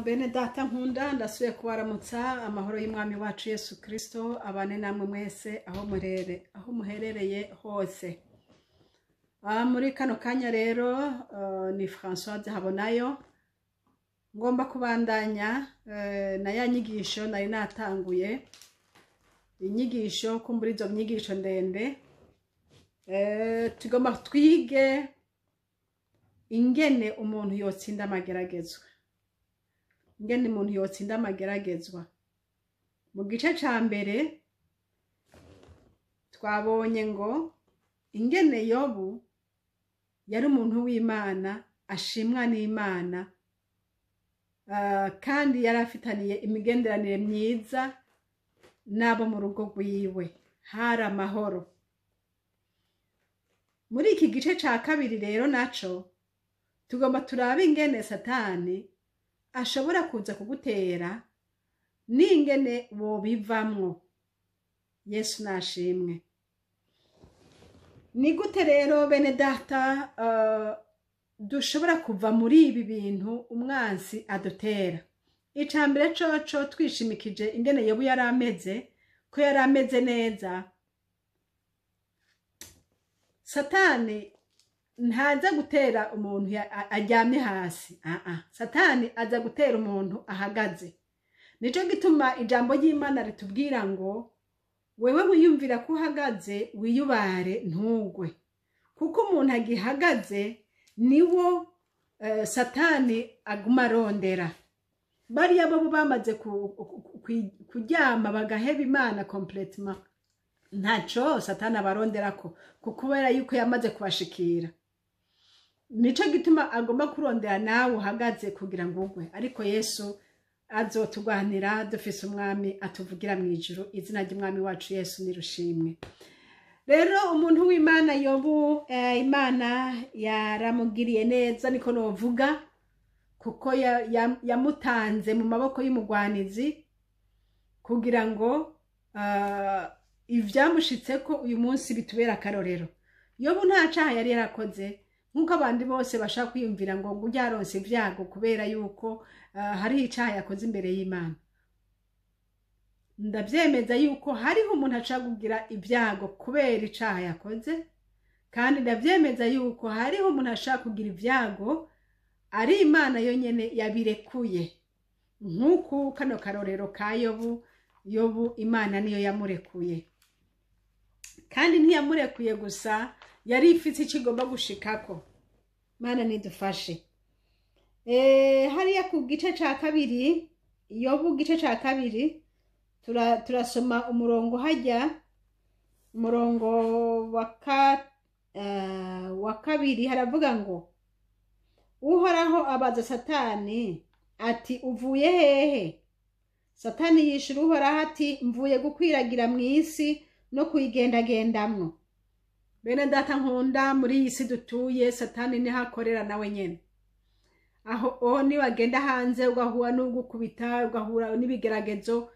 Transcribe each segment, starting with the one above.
Bene data nkunda ndasubiye kubaramutsa amahoro y'umwami wacu Yesu Kristo abane namwe mwese aho muherereye hose. Muri kano kanya rero ni Françoise Habonayo ngomba kubandanya na ya nyigisho nari natanguye, inyigisho kumbura izo nyigisho ndende. Tugomba twige ingene umuntu yotsinda amageragezwa. Ingene umuntu yotsinda amageragezwa. Mu gice ca mbere twabonye ngo ingene Yobu yari umuntu w'Imana, ashimwa n'Imana, kandi yari afitaniye imigenderanire myiza n'abo mu rugo rwiwe, hari amahoro. Muri iki gice ca kabiri rero naco tugomba turabe ingene Satani ashobora kuza kugutera n'ingene wobivamwo. Yesu nashimwe. Ni gute rero bene data dushobora kuva muri ibi bintu umwansi adutera? Icambere coco twishimikije ingene Yobu yari ameze, ko yari ameze neza. Satani ntaza gutera umuntu aryamye hasi. Satani aza gutera umuntu ahagaze. Nico gituma ijambo ry'Imana ritubwira ngo wewe wiyumvira ko uhagaze wiyubare ntugwe, kuko umuntu agihagaze niwo Satani aguma arondera. Bariya bo bamaze kuryama bagaheba Imana complètement, ntaco Satani abaronderako kubera yuko yamaze kubashikira. Nico gituma agomba kurondera nawe uhagaze kugira ngo ugwe, ariko Yesu azotugwanira dufise umwami atuvugira mwijuru. Izina ry'umwami wacu Yesu nirushimwe. Rero umuntu w'Imana Yobu, Imana yaramugiriye neza, niko novuga, kuko yamutanze mu maboko y'umugwanizi kugira ngo ivyamushitseko uyu munsi bitubera akarorero. Yobu nta caha yari yarakoze, nkuko abandi bose bashaka kwiyumvira ngo yaronse ivyago kubera yuko hari icaha yakoze imbere y'Imana. Ndavyemeza yuko hariho umuntu ashaka kugira ivyago kubera icaha yakoze, kandi ndavyemeza yuko hariho umuntu ashaka kugira ivyago ari Imana yonyene yabirekuye. Nkuko kano karorero ka Yobu Imana niyo yamurekuye, kandi ntiyamurekuye gusa, yari ifite ikigomba gushikako. Mana nidufashe. Hariya ku gice ca kabiri, Yobu gice ca kabiri, turasoma umurongo hajya, umurongo wa kabiri haravuga ngo Uhoraho abaza Satani ati uvuye hehe? Satani yishura Uhoraho ati mvuye gukwiragira mw'isi no kuyigendagendamwo. Bene data nkunda, muri iyi si dutuye Satani niho akorera nawe nyene. Aho niwagenda hanze ugahura n'ugukubita, ugahura n'ibigeragezo,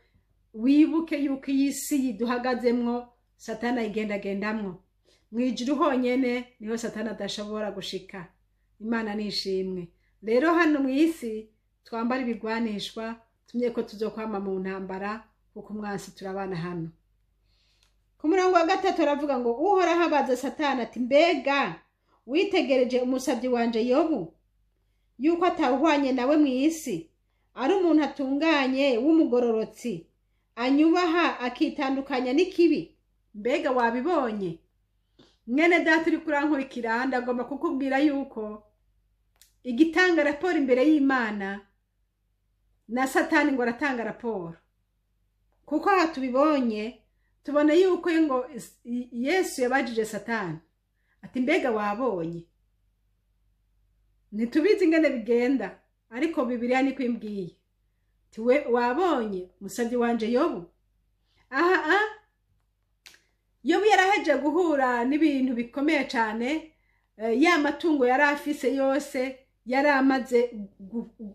wibuke yuko iyi si yiduhagazemwo Satani ayigendagendamwo. Mwijuru honyene niho Satani adashobora gushika. Imana nishimwe. Rero hano mw'isi twambara ibigwanishwa, tumye ko tuzokwama mu ntambara, kuko umwansi turabana hano. Ku murongo wa gatatu aravuga ngo Uhoraho abaza Satani ati mbega witegereje umusavyi wanje Yobu, yuko atawuhwanye nawe mw'isi, ari umuntu atunganye w'umugororotsi, anyubaha akitandukanya n'ikibi? Mbega wabibonye? Mwene data uri kurankurikira, ndagomba kukubwira yuko igitanga raporo imbere y'Imana na Satani ngo aratanga raporo. Kuko aha tubibonye, tubone yuko ngo Yesu yabajije Satani ati mbega wabonye? Ntitubizi ingene bigenda, ariko Bibiliya niko imbwiye. Tiwe wabonye musavyi wanje Yobu? Yobu yaraheje guhura n'ibintu bikomeye cane. Ya matungo yari afise yose yari amaze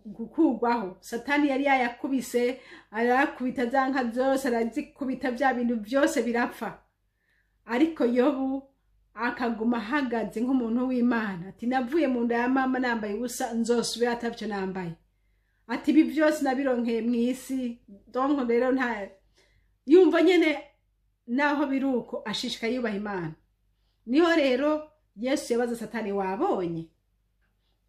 gukurwaho. Satani yari yayakubise, arakubita za nka zose, arazikubita vya bintu vyose birapfa. Ariko Yobu akaguma ahagaze nk'umuntu w'Imana ati navuye mu nda ya mama nambaye ubusa, nzosubira atavyo nambaye. ati ibi byose nabironkeye mu isi. Donc rero nta yumva nyene naho biruko ashishika yubaha Imana. Niho rero Yesu yabaza Satani, wabonye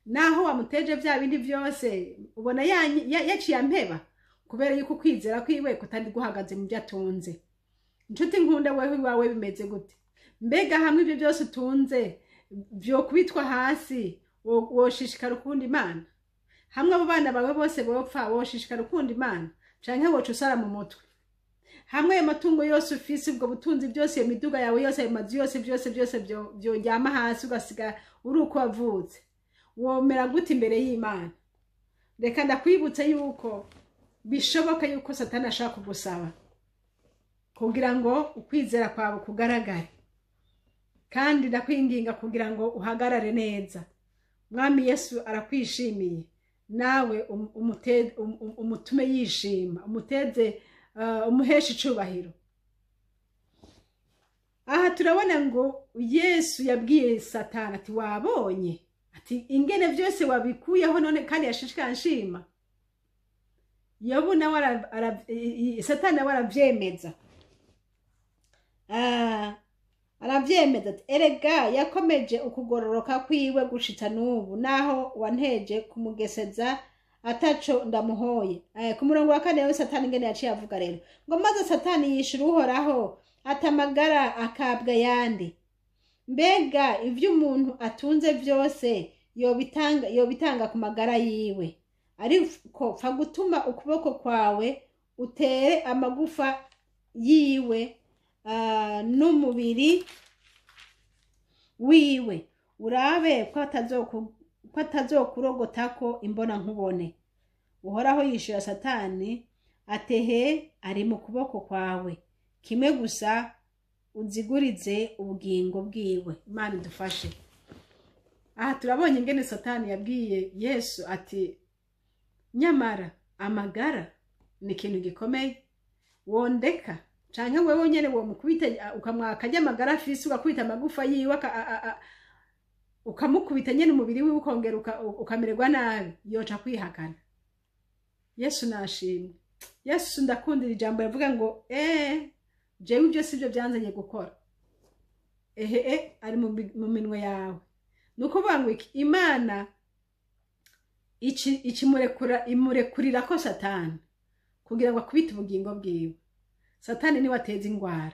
naho wamuteje vya bindi byose ubona yaciye ampeba kubera yuko kwizera kwiwe kutandi guhagaze mu byatunze. Inshuti nkunda, wewe iwawe bimeze gute? Mbega hamwe ibyo byose utunze byo kubitwa hasi woshishikara ukunda Imana? Hamwe abo bana bawe bose bopfa woshishikara ukunda Imana canke woca usara mu mutwe? Hamwe ayo matungo yose ufise, ubwo butunzi byose, iyo miduga yawe yose, ayo mazu yose, byose byonjyama hasi ugasiga uri uko wavutse, womera gute imbere y'Imana? Reka ndakwibutse yuko bishoboka yuko Satani ashaka kugusaba kugira ngo ukwizera kwawe kugaragare, kandi ndakwinginga kugira ngo uhagarare neza. Mwami Yesu arakwishimiye, nawe umutume yishima, umuteze umuhesha icubahiro. Aha turabona ngo Yesu yabwiye Satani ati, wabonye ati ingene byose wabikuyeho none kandi yashishikara nshima. Yobu nawe Satani nawe aravyemeza. Aravyemeza ati, erega yakomeje ukugororoka kwiwe gushitsa n'ubu, naho wanteje kumugeseza ataco ndamuhoye. Ku murongo wa 4 Satani ngene yaciye avuga rero ngo maze Satani yishura Uhoraho atamagara akabwa yandi. Mbega ivyo umuntu atunze vyose yobitanga ku magara yiwe, ariko pfa gutuma ukuboko kwawe utere amagufa yiwe n'umubiri wiwe, urabe ko atazokurogotako imbona nkubone. Uhoraho yishura Satani atehe ari mu kuboko kwawe, kimwe gusa uzigurize ubugingo bwiwe. Imana idufashe. Aha turabonye ingene Satani yabwiye Yesu ati, nyamara amagara ni ikintu gikomeye, wondeka canke wewe nyene wo mukubita ukamwaka amagara afise, ugakubita amagufa yiwe ukamukubita nyene umubiri wiwe ukongera ukamererwa nabi, yoca kwihakana. Yesu nashimwe. Yesu ndakundira ijambo yavuga ngo jewe ibyo sivyo byanzanye gukora. Ari mu minwe yawe. Nuko bangwe Imana imurekurira ko Satani kugira ngo akubite ubugingo bwiwe. Satani ni wateza ingwara.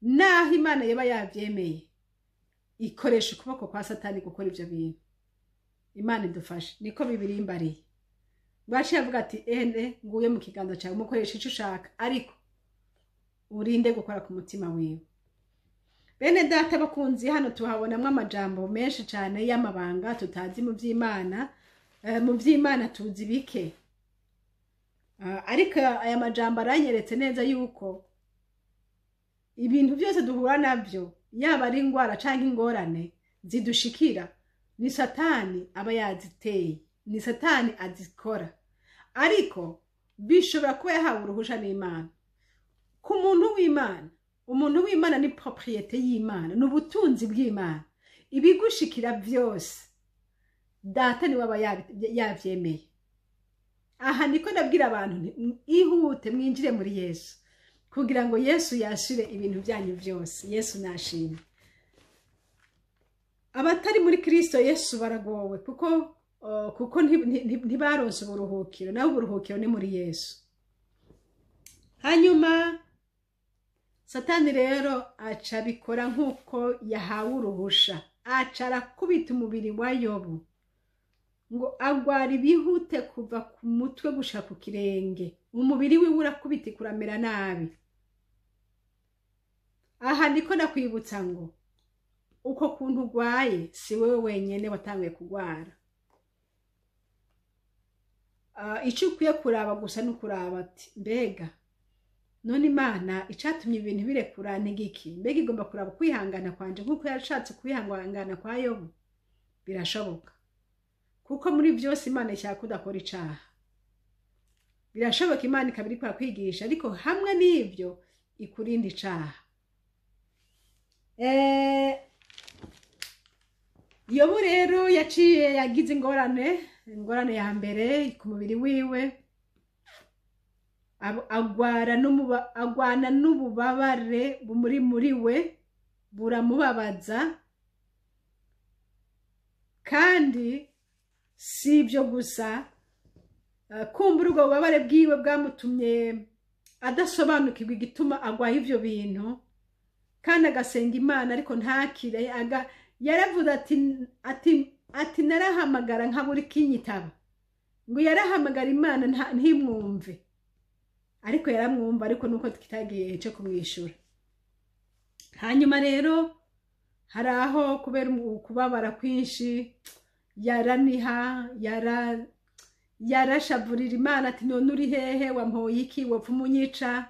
Naho Imana yaba yavyemeye, ikoresha ukuboko kwa Satani gukora ivyo bintu. Imana idufashe. Niko Bibiliya imbariye. Baci yavuga ati, nguye mu kiganza cyawe, mukoresha ico ushaka, ariko urinde gukora ku mutima wiwe. Bene data bakunzi, hano tuhabonamwe amajambo menshi cyane y'amabanga tutazi mu by'Imana. Mu by'Imana tuzi bike, ariko aya majambo aranyeretse neza yuko ibintu byose duhura nabyo, yaba ari ingwara canke ingorane zidushikira, ni Satani aba yaziteye, ni Satani azikora. Ariko bishobora kuba yahawe uruhusha n'Imana. Ku muntu w'Imana, umuntu w'Imana ni propriété y'Imana, n'ubutunzi bw'Imana. Ibigushikira byose Data ni waba yavyemeye. Aha niko ndabwira abantu, ihute mwinjire muri Yesu kugira ngo Yesu yashire ibintu byanyu byose. Yesu nashimye. Abatari muri Kristo Yesu baragowe kuko ntibaronse uburuhukiro, naho uburuhukiro ni muri Yesu. Hanyuma Satani rero aca bikora nkuko yahawe uruhusha, aca arakubita umubiri wa Yobu ngo agwara ibihute kuva ku mutwe gushika ku kirenge. Umubiri wiwe urakubita kuramera nabi. Aha niko nakwibutsa ngo uko kuntu ugwaye si wewe wenyene watanguye kugwara. Icyo ukwiye kuraba gusa n'ukuraba ati, mbega none Imana icatumye ibintu birekura ntigiki? Mbega igomba kuraba kwihangana kwanje nkuko yashatse kwihangana kwa Yobu? Birashoboka, kuko muri byose Imana ishaka kudakora icaha. Birashoboka Imana ikabiri kwa kwigisha, ariko hamwe n'ivyo ikurinda icaha. Yobu rero yaciye yagize ingorane ingorane ya mbere ku mubiri wiwe, agwana n'ububabare muri we buramubabaza, kandi si ibyo gusa, kumbura ubwo bubabare bwiwe bwamutumye adasobanukirwa igituma agwaye ivyo bintu, kandi agasenga Imana ariko ntakire. Yaravuze ati narahamagara nkabura ikinyitaba, ngo yarahamagara Imana ntimwumve, ariko yaramwumva, ariko nuko kitagiye cyo kumwishura. Hanyuma rero hari aho kubera kubabara kwinshi yaraniha, yarashavurira Imana ati none uri hehe, wampoye iki, wopfa umunyica.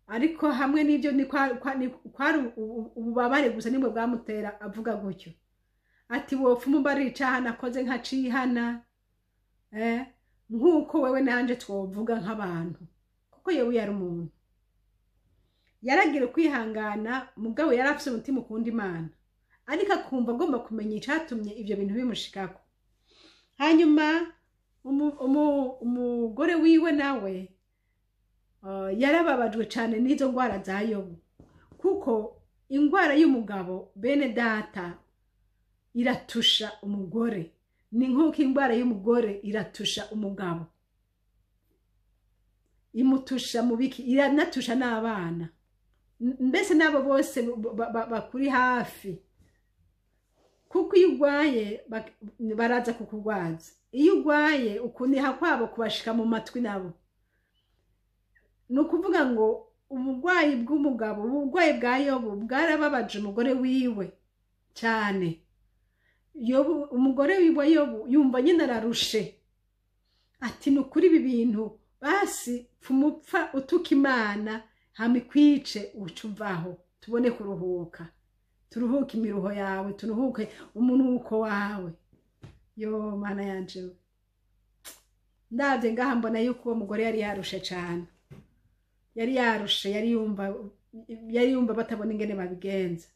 Ariko hamwe n'ibyo ni kwari ububabare gusa nibwo bwamutera avuga gutyo, ati wopfa umubarica hana koze nkacihana, nk'uko wewe nanje twovuga nk'abantu, kuko yewe yari umuntu yaragira kwihangana, mugabo yarafise umutima ukunda Imana, ariko akumva agomba kumenya icatumye ivyo bintu bimushikako. Hanyuma umugore wiwe nawe yarababajwe cyane n'izo ngwara za Yobu, kuko ingwara y'umugabo bene data iratusha umugore, ni nk'uko ingwara y'umugore iratusha umugabo, imutusha mubiki, iranatusha n'abana, mbese nabo bose bakuri hafi, kuko iyo ugwaye baraza kukugwaza, iyo ugwaye ukuniha kwabo kubashika mu matwi nabo. Nukuvuga ngo ubugwayi bw'umugabo, ubugwayi bwa Yobu bwarababaje umugore wiwe cyane. Yobu, umugore wiwe Yobu yumva nyine ararushe, ati nukuri ibi bintu basi pfumupfa utuka Imana hamikwice ucuvaho, tubone kuruhuka, turuhuke imiruho yawe, turuhuke umunuko wawe. Yo Mana yanje, ndavye ngaha mbona yuko uwo mugore yari yarushe cyane, yari yarushe, yari yumva batabona ingene babigenza,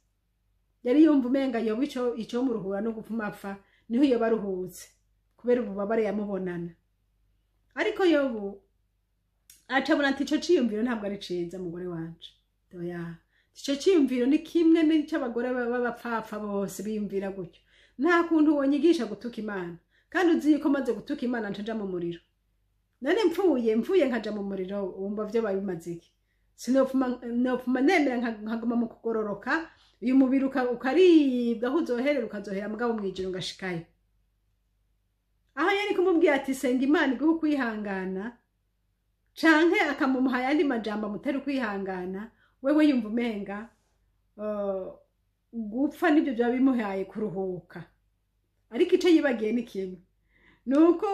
yari yumva umenga Yobu ico muruhura no gupfuma apfa niho iyo baruhutse kubera ububabare yamubonana. Ariko Yobu acabona ati ico ciyumviro ntabwo ari ciza mugore wanje, doya ico ciyumviro ni kimwe n'ico abagore b'abapfapfa bose biyumvira gutyo. Nta kuntu wonyigisha gutuka Imana, kandi uzi yuko maze gutuka Imana ntaja mu muriro. None mfuye nkaja mu muriro, wumva vyo babimaze iki? Sinopfuma nemera nkaguma mu kugororoka, uyu mubiri ukaribwa, aho uzoherera ukazohera mugabo mwijuru ngashikayo. Aho yari kumubwira ati senga Imana iguhe kwihangana, canke akamumuha yandi majambo amutera kwihangana, wewe yumva umenga gupfa nibyo bya bimuhaye kuruhuka. Ariko ico yibagiye ni kimwe, nuko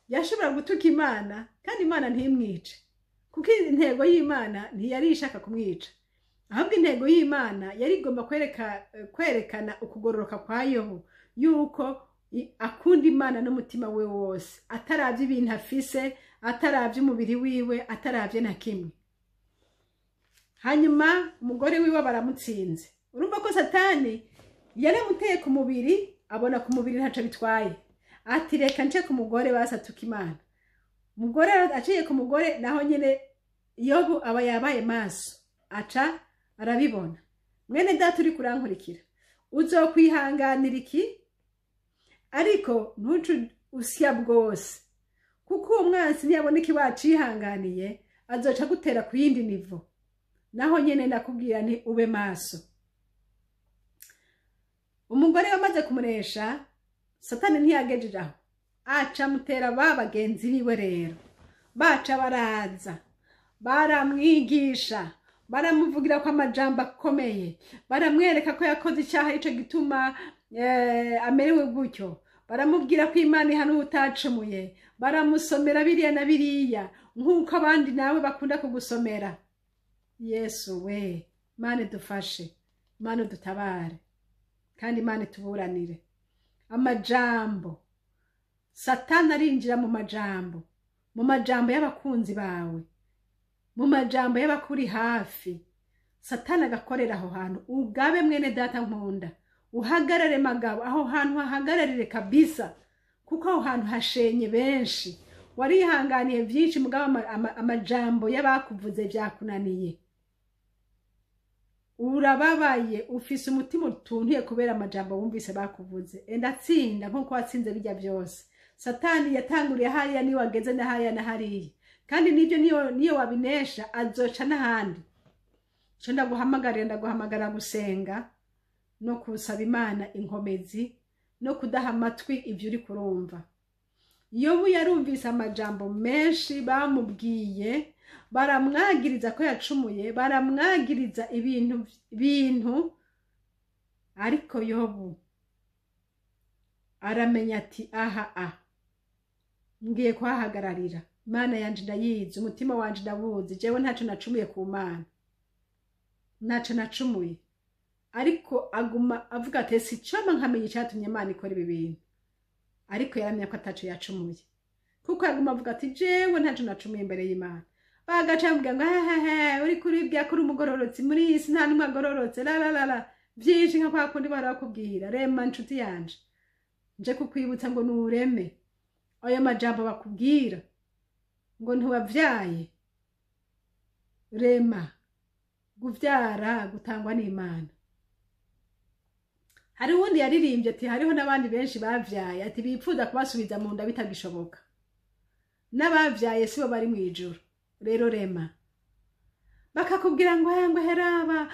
yashobora gutuka Imana kandi Imana ntimwice, kuko intego y'Imana ntiyari ishaka kumwica, ahubwo intego y'Imana yari igomba kwerekana ukugororoka kwa Yobu, yuko akunda Imana n'umutima we wose, ataravye ibintu afise, ataravye umubiri wiwe, ataravye na kimwe. Hanyuma umugore wiwe baramutsinze. Urumva ko Satani yaramuteye ku mubiri, abona ku mubiri ntaco bitwaye, ati reka nce ku mugore basatuka Imana. Umugore aciye ku mugore, naho nyene Yobu aba yabaye maso, aca arabibona. Mwene data uri kurankurikira, uzokwihanganira iki? Ariko ntucu usya bwose, kuko umwansi ntiyabona iki wacihanganiye, azoca gutera ku yindi nivo. Naho nyene nakubwira nti ube maso. Umugore wamaze kumuresha, Satani ntiyagejeje aho, aca mutera bagenzi biwe rero. Baca baraza, baramwigisha, baramuvugira ko amajambo akomeye, baramwereka ko yakoze icyaha ico gituma amerewe gutyo, baramubwira ko Imana ihana utacumuye, baramusomera biriya na biriya nk'uko abandi nawe bakunda kugusomera. Yesu we, Imana dufashe, Imana dutabare, kandi Imana tuburanire. Amajambo, Satani arinjira mu majambo y'abakunzi bawe, mu majambo y'abakuri hafi. Satani agakorera aho hantu. Ugabe mwene data nkunda, uhagarare magabo aho hantu, hahagararire kabisa, kuko aho hantu hashenye benshi, warihanganiye byinshi mugabo amajambo y'abakuvuze byakunaniye, urababaye, ufise umutima utuntuye kubera amajambo wumvise bakuvuze. Enda tsinda nkuko watsinze bijya byose. Satani yatanguriye hariya ni wageze na hariya na hariya, kandi nibyo niyo wabinesha azoca n'ahandi. Cyo ndaguhamagara gusenga no kusaba Imana inkomezi no kudaha amatwi ibyo uri kurumva. Yobu yarumvise amajambo menshi bamubwiye, baramwagiriza ko yacumuye, baramwagiriza ibintu, ariko Yobu aramenya ati aha ngiye kwahagararira. Imana yanje ndayizi, umutima wanje ndawuzi, jewe ntaco nacumuye ku Mana, ntaco nacumuye. Ariko aguma avuga ati sicama nkamenya icyatumye Imana ikora ibi bintu. Ariko yaramenya ko ataco yacumuye, kuko aguma avuga ati jewe ntaco nacumuye imbere y'Imana. Bagaca bamubwira ngo uri kuribya kuri umugororotsi, muri iyi si nta n'umwe agororotse, la byinshi nka kwa kundi barakubwira. Rema nshuti yanje, nje kukwibutsa ngo nureme ayo majambo bakubwira ngo ntiwavyaye. Rema, guvyara gutangwa n'Imana. Hari wundi yaririmbye ati hariho n'abandi benshi bavyaye, ati bipfuza kubasubiza mu nda bitagishoboka. N'abavyaye sibo bari mu ijuru. Rero rema, bakakubwira ngo heraba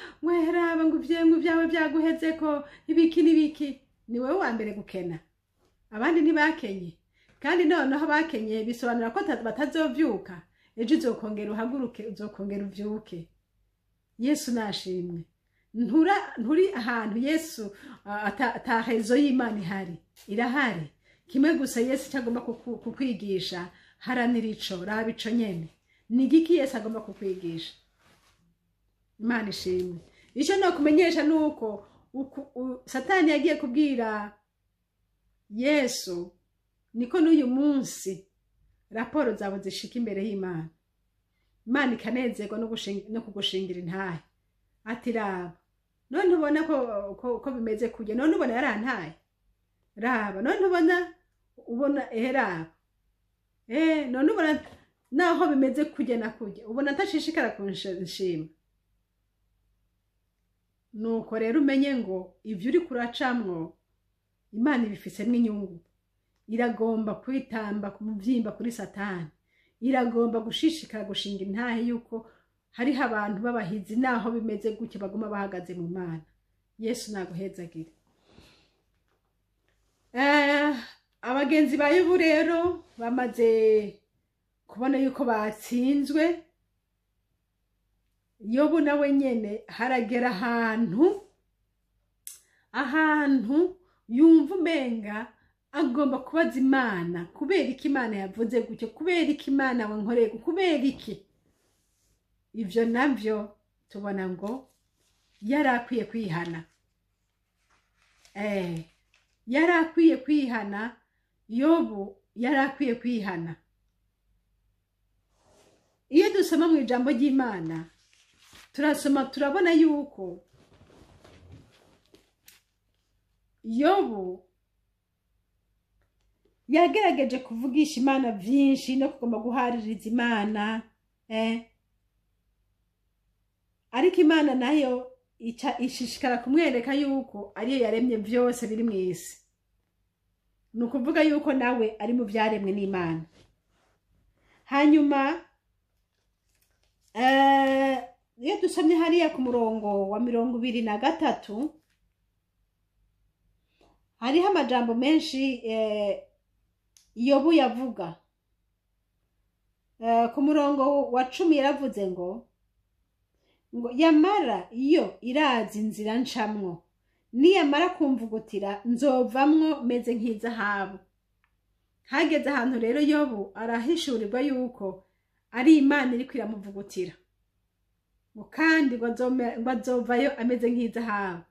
ngo ibyawe byaguheze ko ibiki n'ibiki. Ni wewe wa mbere gukena, abandi ntibakenye. Kandi noneho bakenye bisobanura ko batazovyuka. Ejo uzokongera uhaguruke, uzokongera uvyuke. Yesu nashimwe. Nturi ahantu Yesu atahezo y'Imana ihari, irahari. Kimwe gusa Yesu cyagomba kukwigisha, haranira ico, raba ico nyene. Nigiki Yesu agomba kukwigisha. Imana ishimwe. Ico no kumenyesha nuko Satani yagiye kubwira Yesu, niko n'uyu munsi raporo zabo zishika imbere y'Imana. Imana ikanezerwa no kugushingira intahe. Ati raba, none ubona ko bimeze kujya, none ubona yarantaye. Raba, none ubona raba. None ubona naho bimeze kujya na kujya, ubona atashishikara kunshima. Nuko rero umenye ngo ivyo uri kuracamwo Imana ibifisemo inyungu. Iragomba kwitamba kumuvyimba kuri Satani, iragomba gushishikara gushinga intahe yuko hariho abantu b'abahizi naho bimeze gutyo baguma bahagaze mu Mana. Yesu naguhezagire. Abagenzi ba Yobu rero bamaze kubona yuko batsinzwe. Yobu nawe nyene haragera ahantu yumva umenga agomba kubaza Imana, kubera iki Imana yavuze gutyo, kubera iki Imana wankoreye, kubera iki. Ivyo navyo tubona ngo yarakwiye kwihana. Yarakwiye kwihana. Yobu yarakwiye kwihana. Iyo dusoma mu ijambo ry'Imana turabona yuko Yobu yagerageje kuvugisha Imana byinshi no kugomba guhaririza Imana, ariko Imana nayo ishishikara kumwereka yuko ariyo yaremye byose biri mu isi. Nukuvuga yuko nawe ari mu byaremwe n'Imana. Hanyuma iyo dusomye hariya ku murongo wa 23 hariho amajambo menshi Yobu yavuga. Ku murongo wa 10 yaravuze ngo yamara iyo irazi inzira ncamwo, niyamara kumvugutira nzovamwo meze nk'izahabu. Hageze ahantu rero Yobu arahishurirwa yuko ari Imana iri kwiramuvugutira, kandi ngo azovayo ameze nk'izahabu.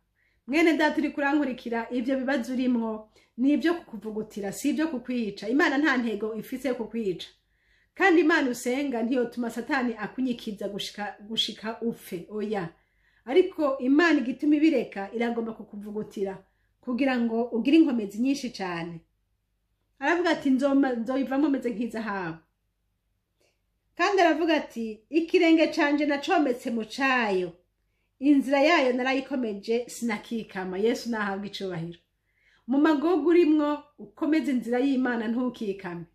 Mwene data uri kurankurikira, ibyo bibazo urimwo ni ibyo kukuvugutira, si ibyo kukwica. Imana nta ntego ifise yo kukwica, kandi Imana usenga ntiyotuma Satani akunyikiza gushika upfe, oya. Ariko Imana igituma ibireka iragomba kukuvugutira kugira ngo ugire inkomezi nyinshi cyane. aravuga ati nzoyivamo meze nk'izahabu. Kandi aravuga ati ikirenge canje nacometse mu cayo, inzira yayo narayikomeje sinakikama. Yesu nahabwa icubahiro. Mu magogo urimwo ukomeze inzira y'Imana ntukikame.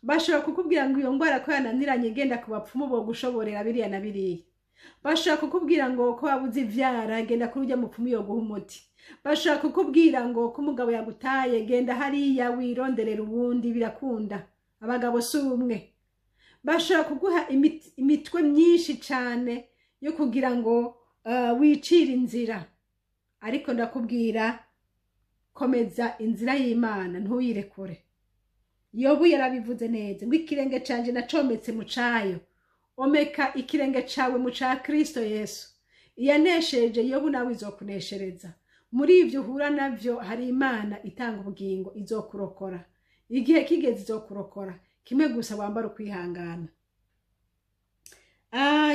Bashobora kukubwira ngo iyo ngwara ko yananiranye genda ku bapfumu bo gushoborera biriya na biriya. Bashobora kukubwira ngo ko wabuze ivyara genda kuri urya mupfumu yo guha umuti. Bashobora kukubwira ngo ko umugabo yagutaye genda hariya wironderera ubundi birakunda. Abagabo si umwe. Bashobora kuguha imitwe myinshi cane yo kugira ngo wicire inzira. Ariko ndakubwira komeza inzira y'Imana ntuyirekure. Yobu yarabivuze neza ngo ikirenge canje nacometse mu cayo, omeka ikirenge cawe mu ca Kristo Yesu. Iyanesheje Yobu nawe izokuneshereza. Muri ivyo uhura navyo hari Imana itanga ubugingo izokurokora. Igihe kigeze izokurokora. Kimwe gusa wambara ukwihangana.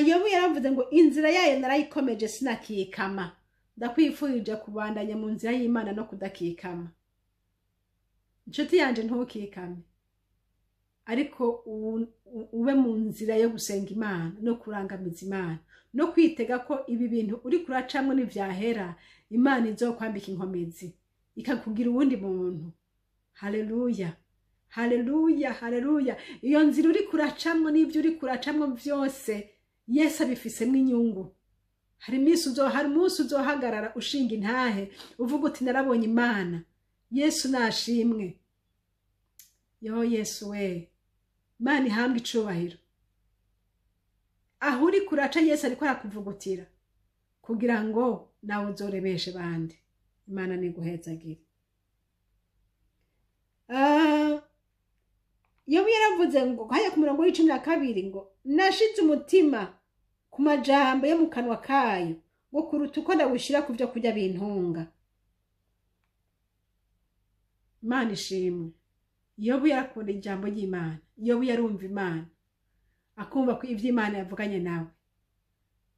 Yobu yaravuze ngo inzira yayo narayikomeje sinakikama. Ndakwifurije kubandanya mu nzira y'Imana no kudakikama. Inshuti yanje ntukikame. Ariko ube mu nzira yo gusenga Imana no kurangamiza Imana no kwitega ko ibi bintu uri kuracamwe n'ivyahera Imana izokwambika inkomezi ikakugira uwundi muntu. Haleluya. Haleluya, haleluya. Iyo nzira uri kuracamwe n'ivyo uri kuracamwe vyose Yesu abifisemo inyungu. Hari umunsi uzohagarara ushinga intahe uvuga uti narabonye Imana. Yesu nashimwe. Yo Yesu we. Imana ihabwe icubahiro. Aho uri kuraca Yesu ariko arakuvugutira kugira ngo nawe uzorebeshe bandi. Imana niguhezagire. Yobu yaravuze ngo haya ku murongo w'12 ngo nashize umutima ku majambo yo mu kanwa kayo ngo kuruta uko ndawushira ku byo kurya bintunga. Imana ishimwe. Yobu yarakunda ijambo ry'Imana. Yobu yarumva Imana. Akumva ko ivyo Imana yavuganye nawe.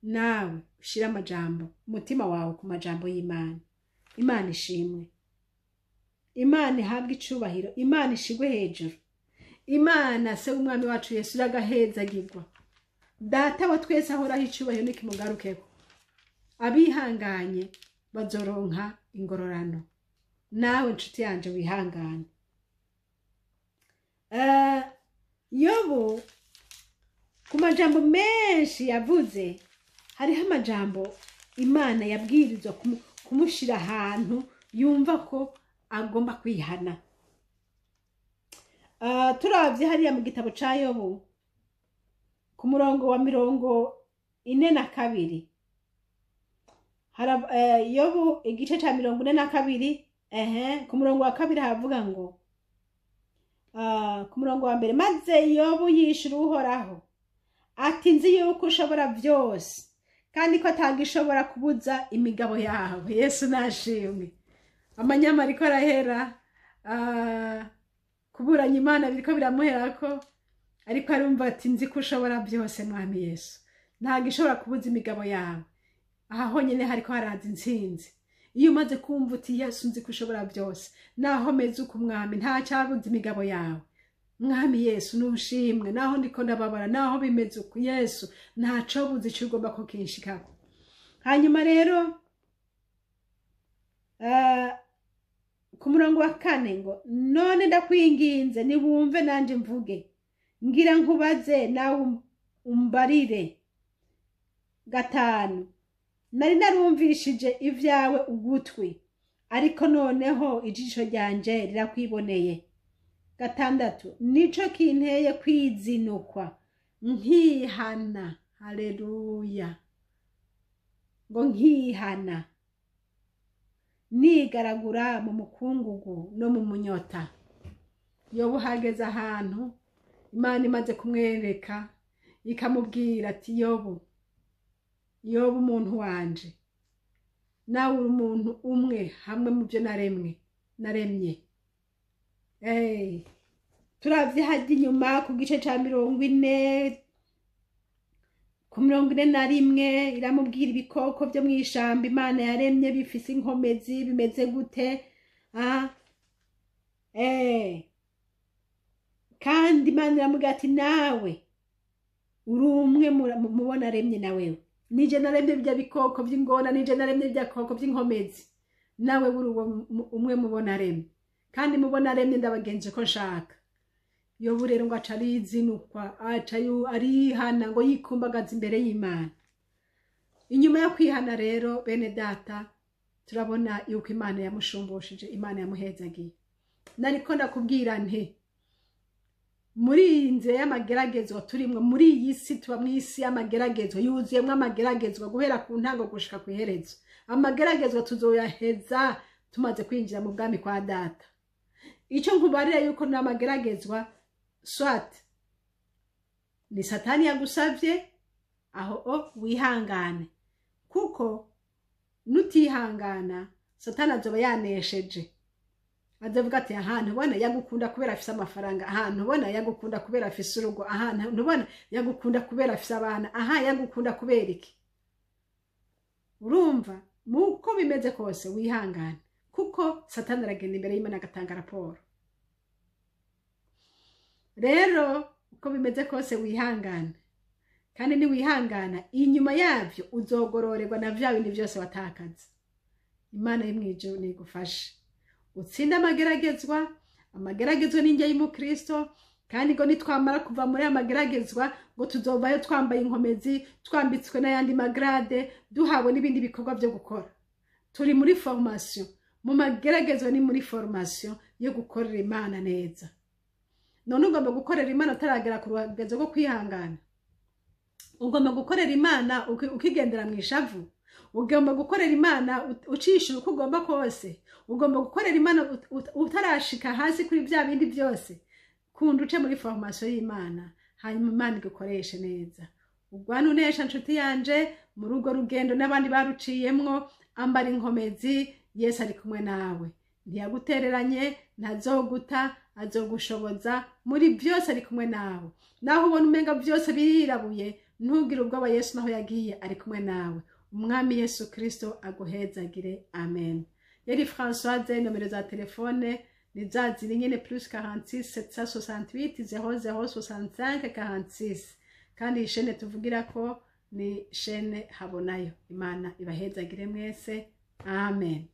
Nawe ushira amajambo umutima wawe ku majambo y'Imana. Imana ishimwe. Imana ihabwe icubahiro. Imana ishigwe hejuru. Imana se umwami wacu Yesu yagahezagirwa. Data wa twese ahoraho icubahiro nikimugarukeko. Abihanganye bazoronka ingororano. Nawe nshuti yanje wihangane. Yobu ku majambo menshi yavuze hariho amajambo Imana yabwirizwa kumushira ahantu yumva ko agomba kwihana. Turavye hariya mu gitabo ca Yobu ku murongo wa 42 Yobu igice ca 42 ku murongo wa 2 havuga ngo ku murongo wa 1 maze Yobu yishura Uhoraho ati nzi yuko ushobora vyose kandi ko atagishobora kubuza imigabo yawe. Yesu nashimwe. Amanyama ariko arahera kuburanya Imana biriko biramuherako ariko arumva ati nzi ko ushobora byose mwami Yesu ntagishobora kubuza imigabo yawe. Aha honyene hariko haraza intsinzi. Iyo umaze kumva uti Yesu nzi ko ushobora byose naho meze uko mwami nta cyabuza imigabo yawe. Mwami Yesu nushimwe naho ndiko ndababara naho bimeze uko Yesu ntaco buzi icyo ugomba ko kinshikako. Hanyuma rero ku murongo wa 4 ngo none ndakwinginze nibumve nanje mvuge ngira nkubaze nawe umbarire. 5 nari narumvishije ivyawe ugutwi ariko noneho ijisho ryanje rirakwiboneye. 6 nico kinteye kwizinukwa nkihana. Haleluya. Ngo nkihana nigaragura mu mukungugu no mu munyota. Yobu hageze ahantu Imana imaze kumwereka ikamubwira ati Yobu umuntu wanje nawe uri umuntu umwe hamwe mu byo naremye. Turavye hadi inyuma ku gice ca 40 ku 41 iramubwira ibikoko byo mwishamba Imana yaremye bifise inkomezi bimeze gute. kandi Imana iramubwira ati nawe uri umwe mubona aremye na wewe, nije naremye bya bikoko by'ingona, nije naremye bya bikoko by'inkomezi, nawe uri umwe mubona aremye, kandi mubona aremye ndabagenje ko nshaka. Yobu rero ngo aca arizinukwa, aca arihana ngo yikumbagaza imbere y'Imana. Inyuma yo kwihana rero bene data turabona yuko Imana yamushumbushije, Imana yamuhezagiye. Nariko ndakubwira nti muri iyi nzira y'amageragezwa turimwe, muri iyi si tuba mu isi y'amageragezwa, yuzuyemwo amageragezwa guhera ku ntango gushika ku iherezo. Amageragezwa tuzoyaheza tumaze kwinjira mu bwami kwa data. Icyo nkubarira yuko n'amageragezwa swat ni Satani yagusavye, aho wihangane, kuko nutihangana Satani azoba yanesheje. Azavuga ati ahantu ubona yagukunda kubera afise amafaranga, ahantu ubona yagukunda kubera afise urugo, ahantu ubona yagukunda kubera afise abana, yagukunda kubera iki? Urumva muko bimeze kose wihangane, kuko Satani aragenda imbere y'Imana agatanga raporo. Rero uko bimeze kose wihangane, kandi ni wihangana inyuma yavyo uzogororerwa na vya bindi byose watakaza. Imana y'imwijuru nigufashe utsinda amageragezwa. Amageragezwa ni njye y'umukristo, kandi ngo nitwamara kuva muri amageragezwa ngo tuzovayo twambaye inkomezi, twambitswe n'ayandi magrade, duhawe n'ibindi bikorwa byo gukora. Turi muri formation, mu mageragezwa ni muri formation yo gukorera Imana neza. None ugomba gukorera Imana utaragera ku rugezo rwo kwihangana. Ugomba gukorera Imana ukigendera mu ishavu. Ugomba gukorera Imana ucisha uko ugomba kose. Ugomba gukorera Imana utarashika hasi kuri bya bindi byose. Kundi uce muri formation y'Imana, hanyuma Imana igukoreshe neza. Ugwana unesha nshuti yanje muri urwo rugendo n'abandi baruciyemwo. Ambara inkomezi, Yesu ari kumwe nawe. Ntiyagutereranye, ntazoguta, azogushoboza muri byose, ari kumwe nawe. Naho ubona umenga byose birirabuye, ntugire ubwoba, Yesu naho yagiye ari kumwe nawe. Umwami Yesu Kristo aguhezagire. Amen. Yari Françoise, nomero za telefone ni za ziri nyene +46 768 0065 46. Kandi ishene tuvugira ko ni shene Habonayo. Imana ibahezagire mwese. Amen.